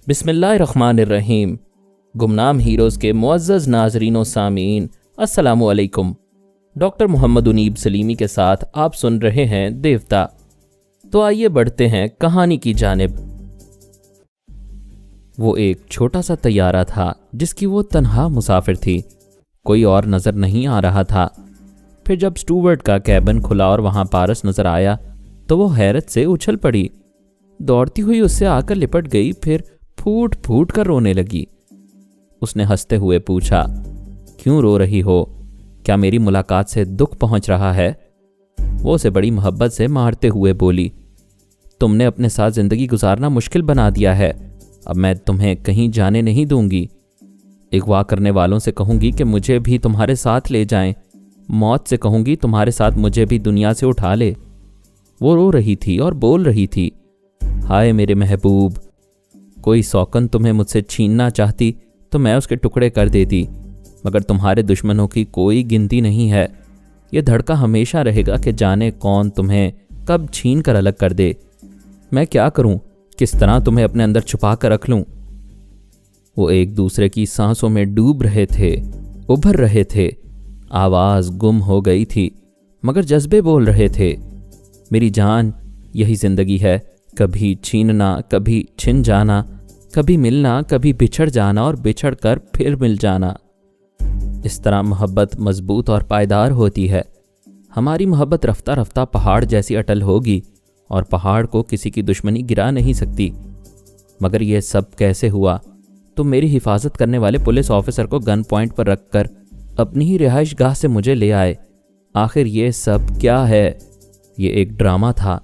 بسم اللہ الرحمن الرحیم۔ گمنام ہیروز کے معزز ناظرین و سامعین، السلام علیکم۔ ڈاکٹر محمد انیب سلیمی کے ساتھ آپ سن رہے ہیں دیوتا۔ تو آئیے بڑھتے ہیں کہانی کی جانب۔ وہ ایک چھوٹا سا طیارہ تھا جس کی وہ تنہا مسافر تھی، کوئی اور نظر نہیں آ رہا تھا۔ پھر جب اسٹوورڈ کا کیبن کھلا اور وہاں پارس نظر آیا تو وہ حیرت سے اچھل پڑی، دوڑتی ہوئی اس سے آ کر لپٹ گئی، پھر پھوٹ پھوٹ کر رونے لگی۔ اس نے ہنستے ہوئے پوچھا، کیوں رو رہی ہو؟ کیا میری ملاقات سے دکھ پہنچ رہا ہے؟ وہ اسے بڑی محبت سے مارتے ہوئے بولی، تم نے اپنے ساتھ زندگی گزارنا مشکل بنا دیا ہے، اب میں تمہیں کہیں جانے نہیں دوں گی۔ اغوا کرنے والوں سے کہوں گی کہ مجھے بھی تمہارے ساتھ لے جائیں، موت سے کہوں گی تمہارے ساتھ مجھے بھی دنیا سے اٹھا لے۔ وہ رو رہی تھی اور بول رہی تھی، ہائے میرے محبوب، کوئی سوکن تمہیں مجھ سے چھیننا چاہتی تو میں اس کے ٹکڑے کر دیتی، مگر تمہارے دشمنوں کی کوئی گنتی نہیں ہے۔ یہ دھڑکا ہمیشہ رہے گا کہ جانے کون تمہیں کب چھین کر الگ کر دے۔ میں کیا کروں؟ کس طرح تمہیں اپنے اندر چھپا کر رکھ لوں؟ وہ ایک دوسرے کی سانسوں میں ڈوب رہے تھے، ابھر رہے تھے، آواز گم ہو گئی تھی مگر جذبے بول رہے تھے۔ میری جان، یہی زندگی ہے، کبھی چھیننا، کبھی چھن جانا، کبھی ملنا، کبھی بچھڑ جانا اور بچھڑ کر پھر مل جانا۔ اس طرح محبت مضبوط اور پائیدار ہوتی ہے۔ ہماری محبت رفتہ رفتہ پہاڑ جیسی اٹل ہوگی اور پہاڑ کو کسی کی دشمنی گرا نہیں سکتی۔ مگر یہ سب کیسے ہوا؟ تم میری حفاظت کرنے والے پولیس آفیسر کو گن پوائنٹ پر رکھ کر اپنی ہی رہائش گاہ سے مجھے لے آئے۔ آخر یہ سب کیا ہے؟ یہ ایک ڈرامہ تھا۔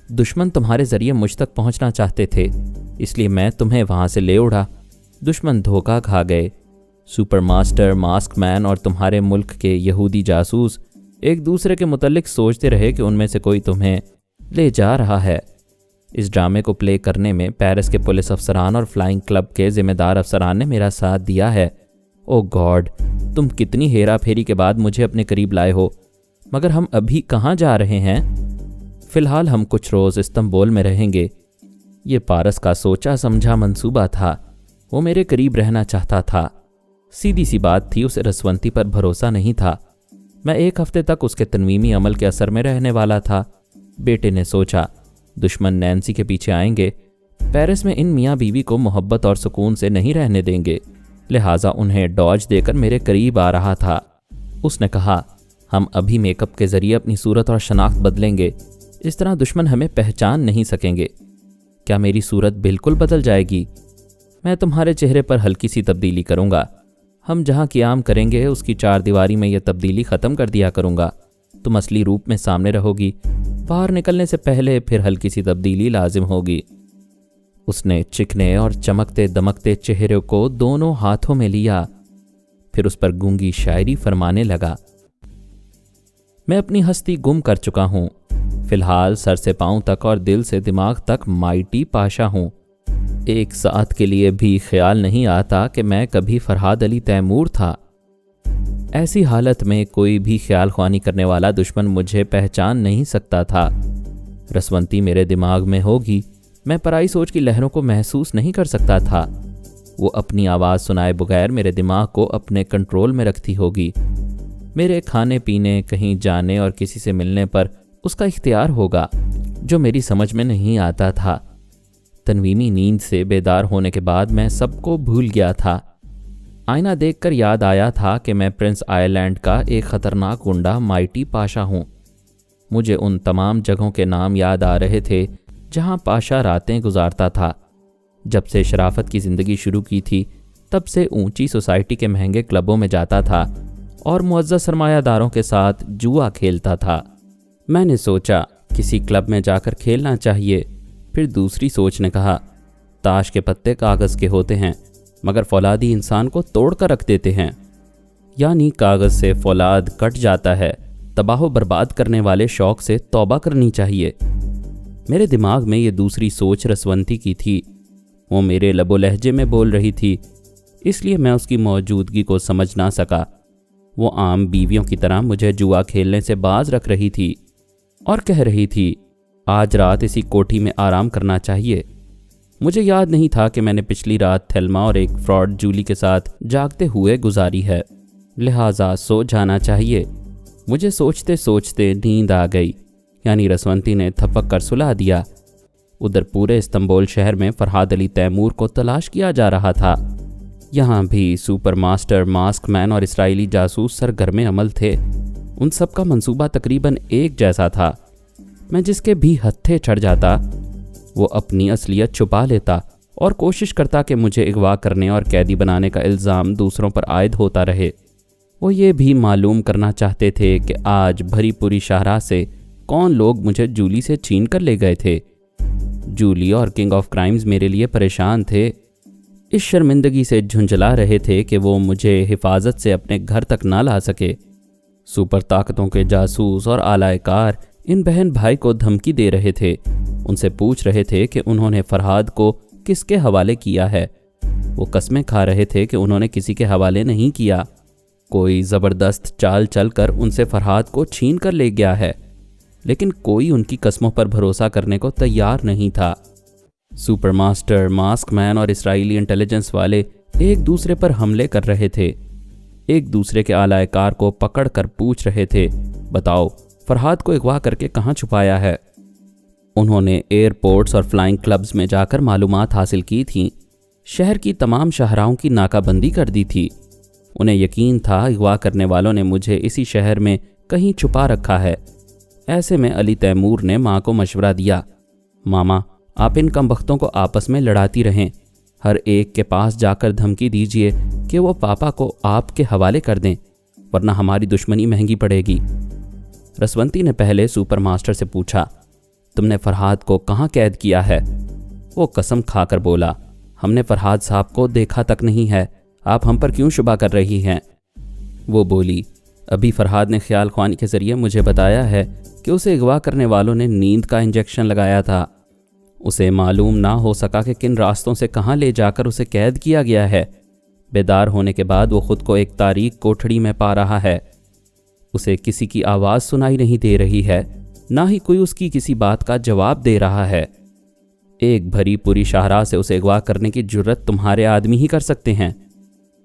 دشمن تمہارے ذریعے مجھ تک پہنچنا چاہتے تھے، اس لیے میں تمہیں وہاں سے لے اڑا۔ دشمن دھوکہ کھا گئے۔ سپر ماسٹر، ماسک مین اور تمہارے ملک کے یہودی جاسوس ایک دوسرے کے متعلق سوچتے رہے کہ ان میں سے کوئی تمہیں لے جا رہا ہے۔ اس ڈرامے کو پلے کرنے میں پیرس کے پولیس افسران اور فلائنگ کلب کے ذمہ دار افسران نے میرا ساتھ دیا ہے۔ او گاڈ، تم کتنی ہیرا پھیری کے بعد مجھے اپنے قریب لائے ہو۔ مگر ہم ابھی کہاں جا رہے ہیں؟ فی الحال ہم کچھ روز استنبول میں رہیں گے۔ یہ پارس کا سوچا سمجھا منصوبہ تھا۔ وہ میرے قریب رہنا چاہتا تھا۔ سیدھی سی بات تھی، اسے رسونتی پر بھروسہ نہیں تھا۔ میں ایک ہفتے تک اس کے تنویمی عمل کے اثر میں رہنے والا تھا۔ بیٹے نے سوچا، دشمن نینسی کے پیچھے آئیں گے، پیرس میں ان میاں بیوی کو محبت اور سکون سے نہیں رہنے دیں گے، لہٰذا انہیں ڈاج دے کر میرے قریب آ رہا تھا۔ اس نے کہا، ہم ابھی میک اپ کے ذریعے اپنی صورت اور شناخت بدلیں گے، اس طرح دشمن ہمیں پہچان نہیں سکیں گے۔ کیا میری صورت بالکل بدل جائے گی؟ میں تمہارے چہرے پر ہلکی سی تبدیلی کروں گا۔ ہم جہاں قیام کریں گے اس کی چار دیواری میں یہ تبدیلی ختم کر دیا کروں گا۔ تم اصلی روپ میں سامنے رہو گی، باہر نکلنے سے پہلے پھر ہلکی سی تبدیلی لازم ہوگی۔ اس نے چکنے اور چمکتے دمکتے چہرے کو دونوں ہاتھوں میں لیا، پھر اس پر گونگی شاعری فرمانے لگا، میں اپنی ہستی گم کر چکا ہوں، فی الحال سر سے پاؤں تک اور دل سے دماغ تک مائٹی پاشا ہوں۔ ایک ساتھ کے لیے بھی خیال نہیں آتا کہ میں کبھی فرحاد علی تیمور تھا۔ ایسی حالت میں کوئی بھی خیال خوانی کرنے والا دشمن مجھے پہچان نہیں سکتا تھا۔ رسونتی میرے دماغ میں ہوگی، میں پرائی سوچ کی لہروں کو محسوس نہیں کر سکتا تھا۔ وہ اپنی آواز سنائے بغیر میرے دماغ کو اپنے کنٹرول میں رکھتی ہوگی۔ میرے کھانے پینے، کہیں جانے اور کسی سے ملنے پر اس کا اختیار ہوگا، جو میری سمجھ میں نہیں آتا تھا۔ تنویمی نیند سے بیدار ہونے کے بعد میں سب کو بھول گیا تھا۔ آئینہ دیکھ کر یاد آیا تھا کہ میں پرنس آئرلینڈ کا ایک خطرناک گنڈا مائٹی پاشا ہوں۔ مجھے ان تمام جگہوں کے نام یاد آ رہے تھے جہاں پاشا راتیں گزارتا تھا۔ جب سے شرافت کی زندگی شروع کی تھی تب سے اونچی سوسائٹی کے مہنگے کلبوں میں جاتا تھا اور معزز سرمایہ داروں کے ساتھ جوا کھیلتا تھا۔ میں نے سوچا کسی کلب میں جا کر کھیلنا چاہیے۔ پھر دوسری سوچ نے کہا، تاش کے پتے کاغذ کے ہوتے ہیں مگر فولادی انسان کو توڑ کر رکھ دیتے ہیں، یعنی کاغذ سے فولاد کٹ جاتا ہے۔ تباہ و برباد کرنے والے شوق سے توبہ کرنی چاہیے۔ میرے دماغ میں یہ دوسری سوچ رسونتی کی تھی۔ وہ میرے لب و لہجے میں بول رہی تھی، اس لیے میں اس کی موجودگی کو سمجھ نہ سکا۔ وہ عام بیویوں کی طرح مجھے جوا کھیلنے سے باز رکھ رہی تھی اور کہہ رہی تھی، آج رات اسی کوٹھی میں آرام کرنا چاہیے۔ مجھے یاد نہیں تھا کہ میں نے پچھلی رات تھیلما اور ایک فراڈ جولی کے ساتھ جاگتے ہوئے گزاری ہے، لہٰذا سو جانا چاہیے۔ مجھے سوچتے سوچتے نیند آ گئی، یعنی رسونتی نے تھپک کر سلا دیا۔ ادھر پورے استنبول شہر میں فرحاد علی تیمور کو تلاش کیا جا رہا تھا۔ یہاں بھی سپر ماسٹر، ماسک مین اور اسرائیلی جاسوس سرگرم عمل تھے۔ ان سب کا منصوبہ تقریباً ایک جیسا تھا۔ میں جس کے بھی ہتھے چڑھ جاتا وہ اپنی اصلیت چھپا لیتا اور کوشش کرتا کہ مجھے اغوا کرنے اور قیدی بنانے کا الزام دوسروں پر عائد ہوتا رہے۔ وہ یہ بھی معلوم کرنا چاہتے تھے کہ آج بھری پوری شاہراہ سے کون لوگ مجھے جولی سے چھین کر لے گئے تھے۔ جولی اور کنگ آف کرائمز میرے لیے پریشان تھے، اس شرمندگی سے جھنجھلا رہے تھے کہ وہ مجھے حفاظت سے اپنے گھر تک نہ لا سکے۔ سپر طاقتوں کے جاسوس اور آلائے کار ان بہن بھائی کو دھمکی دے رہے تھے، ان سے پوچھ رہے تھے کہ انہوں نے فرحاد کو کس کے حوالے کیا ہے۔ وہ قسمیں کھا رہے تھے کہ انہوں نے کسی کے حوالے نہیں کیا، کوئی زبردست چال چل کر ان سے فرحاد کو چھین کر لے گیا ہے، لیکن کوئی ان کی قسموں پر بھروسہ کرنے کو تیار نہیں تھا۔ سپر ماسٹر، ماسک مین اور اسرائیلی انٹیلیجنس والے ایک دوسرے پر حملے کر رہے تھے، ایک دوسرے کے آلائے کار کو پکڑ کر پوچھ رہے تھے، بتاؤ فرحاد کو اغوا کر کے کہاں چھپایا ہے۔ انہوں نے ایئرپورٹس اور فلائنگ کلبز میں جا کر معلومات حاصل کی تھیں، شہر کی تمام شاہراہوں کی ناکہ بندی کر دی تھی۔ انہیں یقین تھا اغوا کرنے والوں نے مجھے اسی شہر میں کہیں چھپا رکھا ہے۔ ایسے میں علی تیمور نے ماں کو مشورہ دیا، ماما آپ ان کم بختوں کو آپس میں لڑاتی رہیں، ہر ایک کے پاس جا کر دھمکی دیجئے کہ وہ پاپا کو آپ کے حوالے کر دیں، ورنہ ہماری دشمنی مہنگی پڑے گی۔ رسونتی نے پہلے سپر ماسٹر سے پوچھا، تم نے فرحاد کو کہاں قید کیا ہے؟ وہ قسم کھا کر بولا، ہم نے فرحاد صاحب کو دیکھا تک نہیں ہے، آپ ہم پر کیوں شبہ کر رہی ہیں؟ وہ بولی، ابھی فرحاد نے خیال خوانی کے ذریعے مجھے بتایا ہے کہ اسے اغوا کرنے والوں نے نیند کا انجیکشن لگایا تھا۔ اسے معلوم نہ ہو سکا کہ کن راستوں سے کہاں لے جا کر اسے قید کیا گیا ہے۔ بیدار ہونے کے بعد وہ خود کو ایک تاریک کوٹھڑی میں پا رہا ہے۔ اسے کسی کی آواز سنائی نہیں دے رہی ہے، نہ ہی کوئی اس کی کسی بات کا جواب دے رہا ہے۔ ایک بھری پوری شاہراہ سے اسے اغوا کرنے کی جرت تمہارے آدمی ہی کر سکتے ہیں۔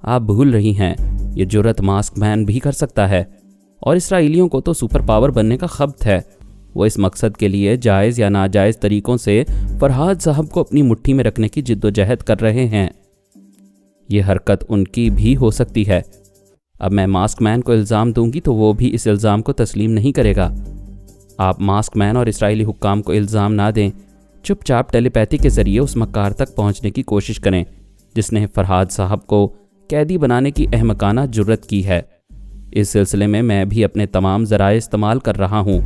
آپ بھول رہی ہیں، یہ جرت ماسک مین بھی کر سکتا ہے، اور اسرائیلیوں کو تو سپر پاور بننے کا خبت ہے۔ وہ اس مقصد کے لیے جائز یا ناجائز طریقوں سے فرحاد صاحب کو اپنی مٹھی میں رکھنے کی جد و جہد کر رہے ہیں۔ یہ حرکت ان کی بھی ہو سکتی ہے۔ اب میں ماسک مین کو الزام دوں گی تو وہ بھی اس الزام کو تسلیم نہیں کرے گا۔ آپ ماسک مین اور اسرائیلی حکام کو الزام نہ دیں، چپ چاپ ٹیلی پیتھی کے ذریعے اس مکار تک پہنچنے کی کوشش کریں جس نے فرحاد صاحب کو قیدی بنانے کی احمقانہ جرت کی ہے۔ اس سلسلے میں میں بھی اپنے تمام ذرائع استعمال کر رہا ہوں،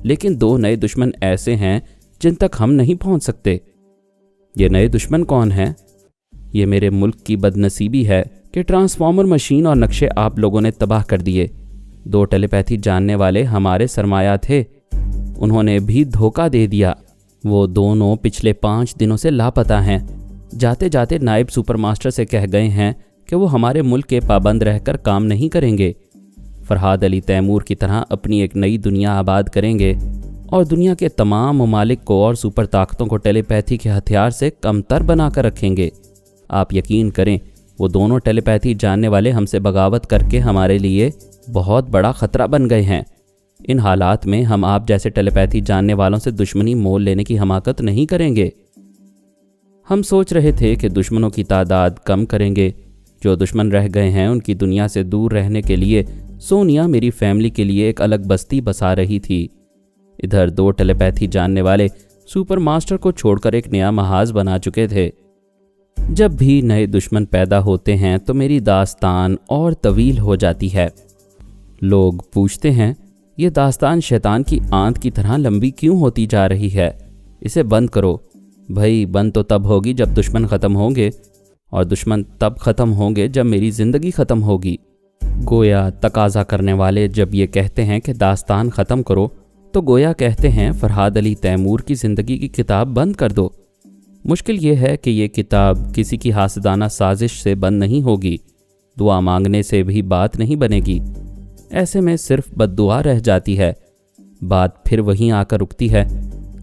لیکن دو نئے دشمن ایسے ہیں جن تک ہم نہیں پہنچ سکتے۔ یہ نئے دشمن کون ہیں؟ یہ میرے ملک کی بد نصیبی ہے کہ ٹرانسفارمر مشین اور نقشے آپ لوگوں نے تباہ کر دیے۔ دو ٹیلی پیتھی جاننے والے ہمارے سرمایہ تھے، انہوں نے بھی دھوکہ دے دیا۔ وہ دونوں پچھلے 5 دنوں سے لاپتہ ہیں۔ جاتے جاتے نائب سپر ماسٹر سے کہہ گئے ہیں کہ وہ ہمارے ملک کے پابند رہ کر کام نہیں کریں گے، فرحاد علی تیمور کی طرح اپنی ایک نئی دنیا آباد کریں گے اور دنیا کے تمام ممالک کو اور سپر طاقتوں کو ٹیلی پیتھی کے ہتھیار سے کم تر بنا کر رکھیں گے۔ آپ یقین کریں، وہ دونوں ٹیلی پیتھی جاننے والے ہم سے بغاوت کر کے ہمارے لیے بہت بڑا خطرہ بن گئے ہیں۔ ان حالات میں ہم آپ جیسے ٹیلی پیتھی جاننے والوں سے دشمنی مول لینے کی حماقت نہیں کریں گے۔ ہم سوچ رہے تھے کہ دشمنوں کی تعداد کم کریں گے، جو دشمن رہ گئے ہیں ان کی دنیا سے دور رہنے کے لیے سونیا میری فیملی کے لیے ایک الگ بستی بسا رہی تھی۔ ادھر 2 ٹیلی پیتھی جاننے والے سپر ماسٹر کو چھوڑ کر ایک نیا محاذ بنا چکے تھے۔ جب بھی نئے دشمن پیدا ہوتے ہیں تو میری داستان اور طویل ہو جاتی ہے۔ لوگ پوچھتے ہیں، یہ داستان شیطان کی آنت کی طرح لمبی کیوں ہوتی جا رہی ہے؟ اسے بند کرو۔ بھائی بند تو تب ہوگی جب دشمن ختم ہوں گے، اور دشمن تب ختم ہوں گے جب میری زندگی ختم ہوگی۔ گویا تقاضا کرنے والے جب یہ کہتے ہیں کہ داستان ختم کرو تو گویا کہتے ہیں فرحاد علی تیمور کی زندگی کی کتاب بند کر دو۔ مشکل یہ ہے کہ یہ کتاب کسی کی حاسدانہ سازش سے بند نہیں ہوگی، دعا مانگنے سے بھی بات نہیں بنے گی۔ ایسے میں صرف بد دعا رہ جاتی ہے۔ بات پھر وہیں آ کر رکتی ہے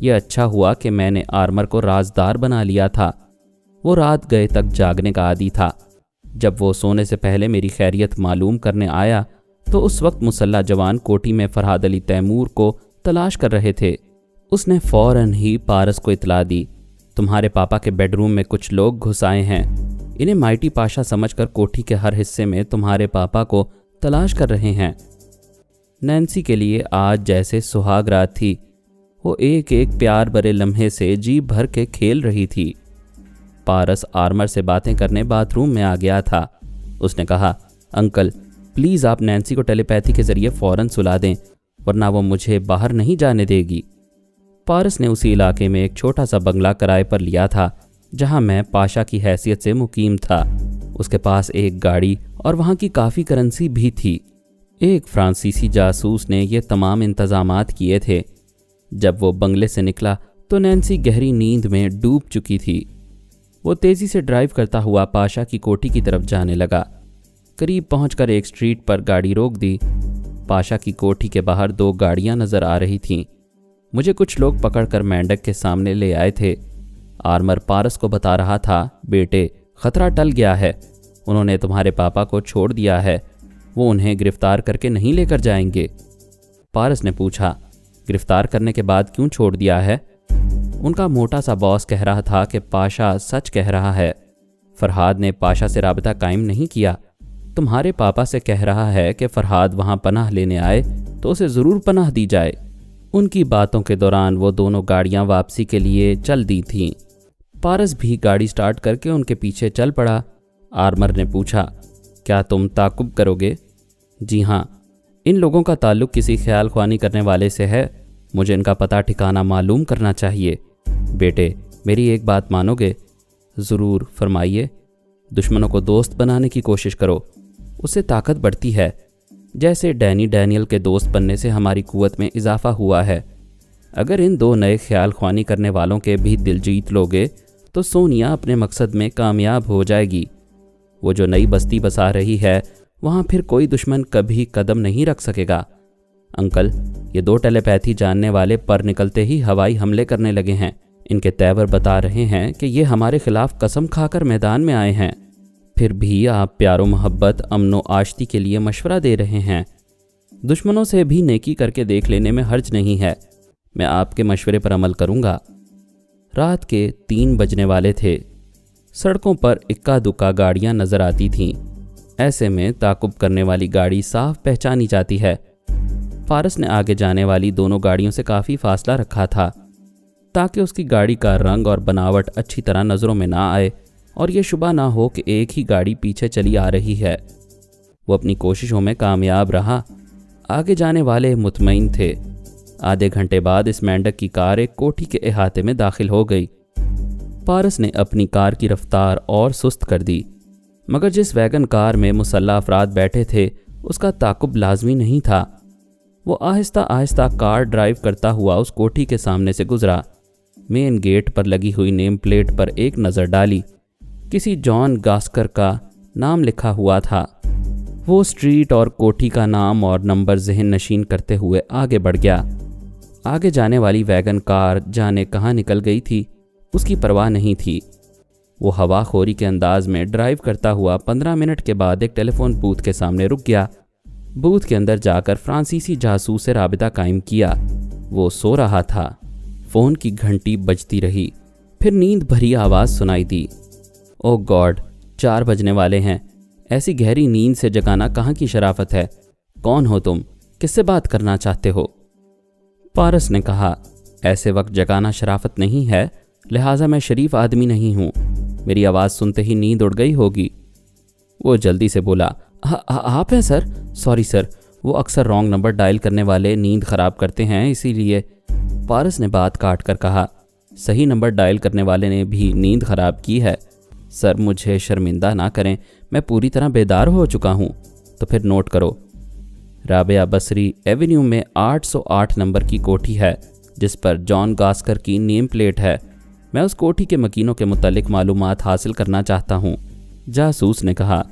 یہ اچھا ہوا کہ میں نے آرمر کو رازدار بنا لیا تھا۔ وہ رات گئے تک جاگنے کا عادی تھا۔ جب وہ سونے سے پہلے میری خیریت معلوم کرنے آیا تو اس وقت مسلح جوان کوٹھی میں فرحاد علی تیمور کو تلاش کر رہے تھے۔ اس نے فوراً ہی پارس کو اطلاع دی، تمہارے پاپا کے بیڈ روم میں کچھ لوگ گھس آئے ہیں، انہیں مائٹی پاشا سمجھ کر کوٹھی کے ہر حصے میں تمہارے پاپا کو تلاش کر رہے ہیں۔ نینسی کے لیے آج جیسے سہاگ رات تھی۔ وہ ایک ایک پیار برے لمحے سے جی بھر کے کھیل رہی تھی۔ پارس آرمر سے باتیں کرنے باتھ روم میں آ گیا تھا۔ اس نے کہا، انکل پلیز آپ نینسی کو ٹیلی پیتھی کے ذریعے فوراً سلا دیں ورنہ وہ مجھے باہر نہیں جانے دے گی۔ پارس نے اسی علاقے میں ایک چھوٹا سا بنگلہ کرائے پر لیا تھا جہاں میں پاشا کی حیثیت سے مقیم تھا۔ اس کے پاس ایک گاڑی اور وہاں کی کافی کرنسی بھی تھی۔ ایک فرانسیسی جاسوس نے یہ تمام انتظامات کیے تھے۔ جب وہ بنگلے سے نکلا تو نینسی گہری نیند میں ڈوب چکی تھی۔ وہ تیزی سے ڈرائیو کرتا ہوا پاشا کی کوٹھی کی طرف جانے لگا۔ قریب پہنچ کر ایک سٹریٹ پر گاڑی روک دی۔ پاشا کی کوٹھی کے باہر 2 گاڑیاں نظر آ رہی تھیں۔ مجھے کچھ لوگ پکڑ کر مینڈک کے سامنے لے آئے تھے۔ آرمر پارس کو بتا رہا تھا، بیٹے خطرہ ٹل گیا ہے، انہوں نے تمہارے پاپا کو چھوڑ دیا ہے، وہ انہیں گرفتار کر کے نہیں لے کر جائیں گے۔ پارس نے پوچھا، گرفتار کرنے کے بعد کیوں چھوڑ دیا ہے؟ ان کا موٹا سا باس کہہ رہا تھا کہ پاشا سچ کہہ رہا ہے، فرحاد نے پاشا سے رابطہ قائم نہیں کیا، تمہارے پاپا سے کہہ رہا ہے کہ فرحاد وہاں پناہ لینے آئے تو اسے ضرور پناہ دی جائے۔ ان کی باتوں کے دوران وہ دونوں گاڑیاں واپسی کے لیے چل دی تھیں۔ پارس بھی گاڑی سٹارٹ کر کے ان کے پیچھے چل پڑا۔ آرمر نے پوچھا، کیا تم تعاقب کرو گے؟ جی ہاں، ان لوگوں کا تعلق کسی خیال خوانی کرنے والے سے ہے، مجھے ان کا پتہ ٹھکانہ معلوم کرنا چاہیے۔ بیٹے میری ایک بات مانو گے؟ ضرور فرمائیے۔ دشمنوں کو دوست بنانے کی کوشش کرو، اس سے طاقت بڑھتی ہے، جیسے ڈینیل کے دوست بننے سے ہماری قوت میں اضافہ ہوا ہے۔ اگر ان 2 نئے خیال خوانی کرنے والوں کے بھی دل جیت لوگے تو سونیا اپنے مقصد میں کامیاب ہو جائے گی۔ وہ جو نئی بستی بسا رہی ہے وہاں پھر کوئی دشمن کبھی قدم نہیں رکھ سکے گا۔ انکل یہ 2 ٹیلی پیتھی جاننے والے پر نکلتے ہی ہوائی حملے کرنے لگے ہیں، ان کے تیور بتا رہے ہیں کہ یہ ہمارے خلاف قسم کھا کر میدان میں آئے ہیں، پھر بھی آپ پیار و محبت، امن و آشتی کے لیے مشورہ دے رہے ہیں۔ دشمنوں سے بھی نیکی کر کے دیکھ لینے میں حرج نہیں ہے، میں آپ کے مشورے پر عمل کروں گا۔ رات کے 3 بجنے والے تھے۔ سڑکوں پر اکا دکا گاڑیاں نظر آتی تھیں، ایسے میں تعاقب کرنے والی گاڑی صاف پہچانی جاتی ہے۔ پارس نے آگے جانے والی دونوں گاڑیوں سے کافی فاصلہ رکھا تھا تاکہ اس کی گاڑی کا رنگ اور بناوٹ اچھی طرح نظروں میں نہ آئے اور یہ شبہ نہ ہو کہ ایک ہی گاڑی پیچھے چلی آ رہی ہے۔ وہ اپنی کوششوں میں کامیاب رہا۔ آگے جانے والے مطمئن تھے۔ آدھے گھنٹے بعد اس مینڈک کی کار ایک کوٹھی کے احاطے میں داخل ہو گئی۔ پارس نے اپنی کار کی رفتار اور سست کر دی، مگر جس ویگن کار میں مسلح افراد بیٹھے تھے اس کا تعاقب لازمی نہیں تھا۔ وہ آہستہ آہستہ کار ڈرائیو کرتا ہوا اس کوٹھی کے سامنے سے گزرا۔ مین گیٹ پر لگی ہوئی نیم پلیٹ پر ایک نظر ڈالی، کسی جان گاسکر کا نام لکھا ہوا تھا۔ وہ اسٹریٹ اور کوٹھی کا نام اور نمبر ذہن نشین کرتے ہوئے آگے بڑھ گیا۔ آگے جانے والی ویگن کار جانے کہاں نکل گئی تھی اس کی پرواہ نہیں تھی۔ وہ ہوا خوری کے انداز میں ڈرائیو کرتا ہوا 15 منٹ کے بعد ایک ٹیلی فون بوتھ کے سامنے رک گیا۔ بوتھ کے اندر جا کر فرانسیسی جاسوس سے رابطہ قائم کیا۔ وہ سو رہا تھا۔ فون کی گھنٹی بجتی رہی، پھر نیند بھری آواز سنائی دی، او گاڈ 4 بجنے والے ہیں، ایسی گہری نیند سے جگانا کہاں کی شرافت ہے؟ کون ہو تم؟ کس سے بات کرنا چاہتے ہو؟ پارس نے کہا، ایسے وقت جگانا شرافت نہیں ہے، لہٰذا میں شریف آدمی نہیں ہوں، میری آواز سنتے ہی نیند اڑ گئی ہوگی۔ وہ جلدی سے بولا، آپ ہیں سر؟ سوری سر، وہ اکثر رانگ نمبر ڈائل کرنے والے نیند خراب کرتے ہیں، اسی لیے۔ پارس نے بات کاٹ کر کہا، صحیح نمبر ڈائل کرنے والے نے بھی نیند خراب کی ہے۔ سر مجھے شرمندہ نہ کریں، میں پوری طرح بیدار ہو چکا ہوں۔ تو پھر نوٹ کرو، رابعہ بصری ایونیو میں 808 نمبر کی کوٹھی ہے جس پر جان گاسکر کی نیم پلیٹ ہے۔ میں اس کوٹھی کے مکینوں کے متعلق معلومات حاصل کرنا چاہتا ہوں۔ جاسوس نے کہا،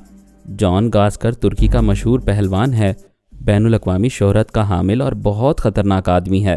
جان گاسکر ترکی کا مشہور پہلوان ہے، بین الاقوامی شہرت کا حامل اور بہت خطرناک آدمی ہے۔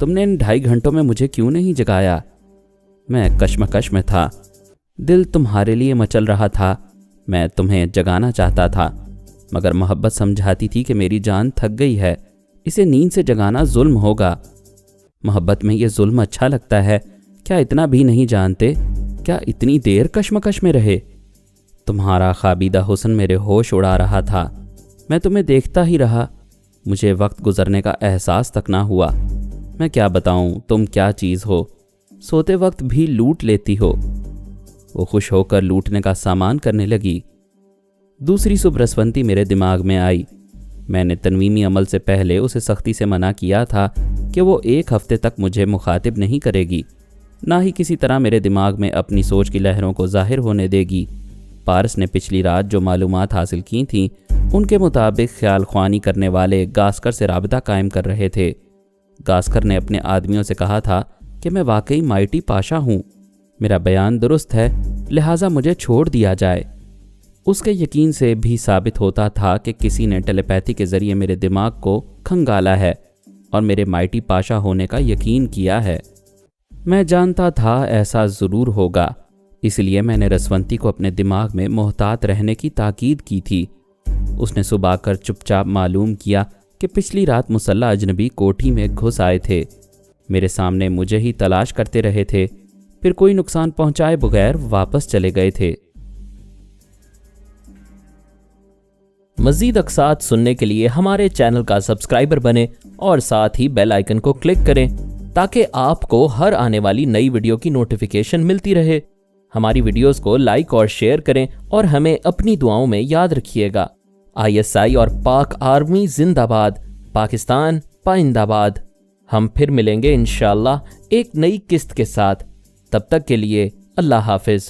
تم نے ان 2.5 گھنٹوں میں مجھے کیوں نہیں جگایا؟ میں کشمکش میں تھا، دل تمہارے لیے مچل رہا تھا، میں تمہیں جگانا چاہتا تھا، مگر محبت سمجھاتی تھی کہ میری جان تھک گئی ہے، اسے نیند سے جگانا ظلم ہوگا۔ محبت میں یہ ظلم اچھا لگتا ہے، کیا اتنا بھی نہیں جانتے؟ کیا اتنی دیر کشمکش میں رہے؟ تمہارا خوابیدہ حسن میرے ہوش اڑا رہا تھا، میں تمہیں دیکھتا ہی رہا، مجھے وقت گزرنے کا احساس تک نہ ہوا۔ میں کیا بتاؤں تم کیا چیز ہو، سوتے وقت بھی لوٹ لیتی ہو۔ وہ خوش ہو کر لوٹنے کا سامان کرنے لگی۔ دوسری صبح رسونتی میرے دماغ میں آئی۔ میں نے تنویمی عمل سے پہلے اسے سختی سے منع کیا تھا کہ وہ 1 ہفتے تک مجھے مخاطب نہیں کرے گی، نہ ہی کسی طرح میرے دماغ میں اپنی سوچ کی لہروں کو ظاہر ہونے دے گی۔ پارس نے پچھلی رات جو معلومات حاصل کی تھیں ان کے مطابق خیال خوانی کرنے والے گاسکر سے رابطہ قائم کر رہے تھے۔ گاسکر نے اپنے آدمیوں سے کہا تھا کہ میں واقعی مائٹی پاشا ہوں، میرا بیان درست ہے، لہٰذا مجھے چھوڑ دیا جائے۔ اس کے یقین سے بھی ثابت ہوتا تھا کہ کسی نے ٹیلیپیتھی کے ذریعے میرے دماغ کو کھنگالا ہے اور میرے مائٹی پاشا ہونے کا یقین کیا ہے۔ میں جانتا تھا ایسا ضرور ہوگا، اس لیے میں نے رسونتی کو اپنے دماغ میں محتاط رہنے کی تاکید کی تھی۔ اس نے صبح کر چپ چاپ معلوم کیا کہ پچھلی رات مسلح اجنبی کوٹھی میں گھس آئے تھے، میرے سامنے مجھے ہی تلاش کرتے رہے تھے، پھر کوئی نقصان پہنچائے بغیر واپس چلے گئے تھے۔ مزید اقساط سننے کے لیے ہمارے چینل کا سبسکرائبر بنیں اور ساتھ ہی بیل آئیکن کو کلک کریں تاکہ آپ کو ہر آنے والی نئی ویڈیو کی نوٹیفیکیشن ملتی رہے۔ ہماری ویڈیوز کو لائک اور شیئر کریں اور ہمیں اپنی دعاؤں میں یاد رکھیے گا۔ ISI اور پاک آرمی زندہ باد، پاکستان پائندہ باد۔ ہم پھر ملیں گے انشاءاللہ ایک نئی قسط کے ساتھ، تب تک کے لیے اللہ حافظ۔